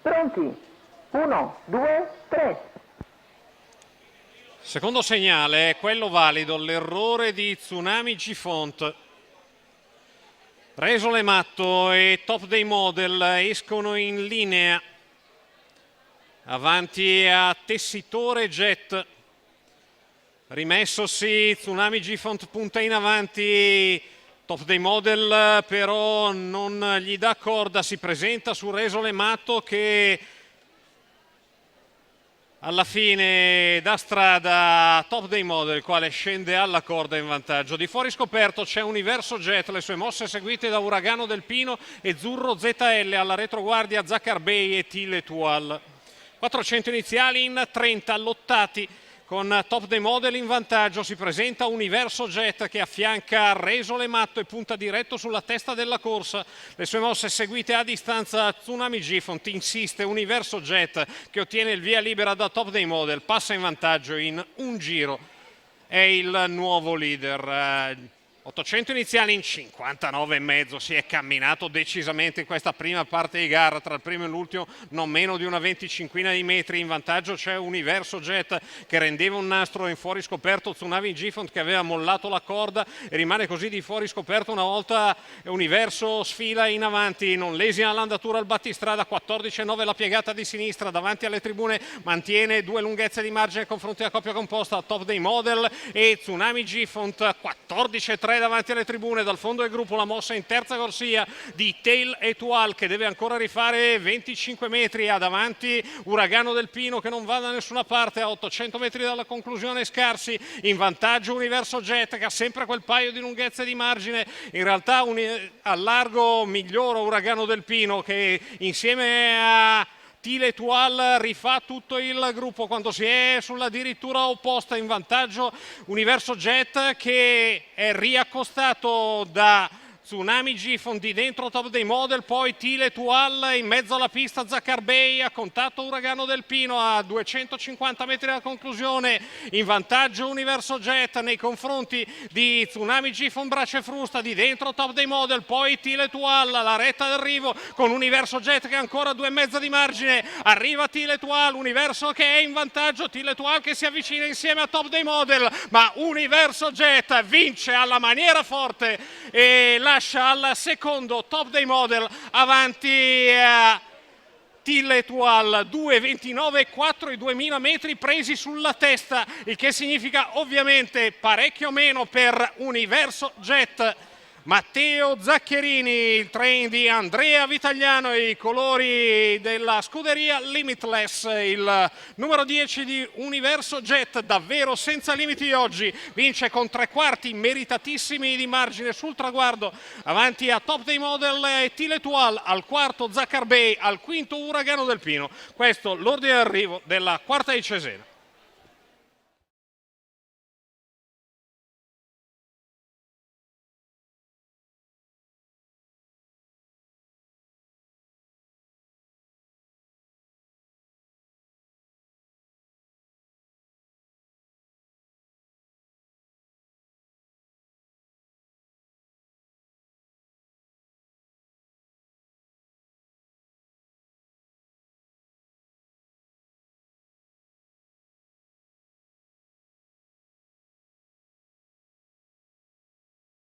Pronti? 1, 2, 3. Secondo segnale è quello valido, l'errore di Tsunami G-Font. Resole Matto e Top Day Model escono in linea avanti a Tessitore Jet. Rimessosi Tsunami G-Font punta in avanti, Top Day Model però non gli dà corda, si presenta su Resole Matto che alla fine dà strada a Top Day Model, il quale scende alla corda in vantaggio. Di fuori scoperto c'è Universo Jet, le sue mosse seguite da Uragano del Pino e Zurro ZL, alla retroguardia Zakar Bey e Tile Tual. 400 iniziali in 30 lottati. Con Top Day Model in vantaggio si presenta Universo Jet che affianca Resole Matto e punta diretto sulla testa della corsa. Le sue mosse seguite a distanza Tsunami G-Font, insiste Universo Jet che ottiene il via libera da Top Day Model, passa in vantaggio in un giro, è il nuovo leader. 800 iniziali in 59,5, si è camminato decisamente in questa prima parte di gara, tra il primo e l'ultimo non meno di una 25 di metri. In vantaggio c'è Universo Jet che rendeva un nastro, in fuori scoperto Tsunami G-Font che aveva mollato la corda e rimane così di fuori scoperto una volta Universo sfila in avanti, non lesina l'andatura al battistrada. 14,9 la piegata di sinistra, davanti alle tribune mantiene due lunghezze di margine nei confronti della coppia composta Top Day Model e Tsunami G-Font. 14,3 davanti alle tribune, dal fondo del gruppo la mossa in terza corsia di Tail Etoile che deve ancora rifare 25 metri, ha davanti Uragano del Pino che non va da nessuna parte, a 800 metri dalla conclusione scarsi. In vantaggio Universo Jet che ha sempre quel paio di lunghezze di margine, in realtà a largo migliora Uragano del Pino che insieme a Tile Tual rifà tutto il gruppo quando si è sulla dirittura opposta. In vantaggio Universo Jet che è riaccostato da Tsunami G-Font di dentro Top Day Model, poi Tile Tual in mezzo alla pista, Zakar Bey a contatto Uragano del Pino a 250 metri dalla conclusione. In vantaggio Universo Jet nei confronti di Tsunami G-Font braccia e frusta, di dentro Top Day Model, poi Tile Tual, la retta d'arrivo con Universo Jet che ha ancora 2,5 di margine, arriva Tile Tual, Universo che è in vantaggio, Tile Tual che si avvicina insieme a Top Day Model, ma Universo Jet vince alla maniera forte e lascia al secondo Top Day Model avanti a Tile Tual. 2,29,4 i 2000 metri presi sulla testa, il che significa ovviamente parecchio meno per Universo Jet. Matteo Zaccherini, il train di Andrea Vitagliano e i colori della scuderia Limitless, il numero 10 di Universo Jet, davvero senza limiti oggi, vince con 3/4 meritatissimi di margine sul traguardo, avanti a Top Day Model e Tile Tual, al quarto Zakar Bey, al quinto Uragano del Pino. Questo l'ordine d'arrivo della quarta di Cesena.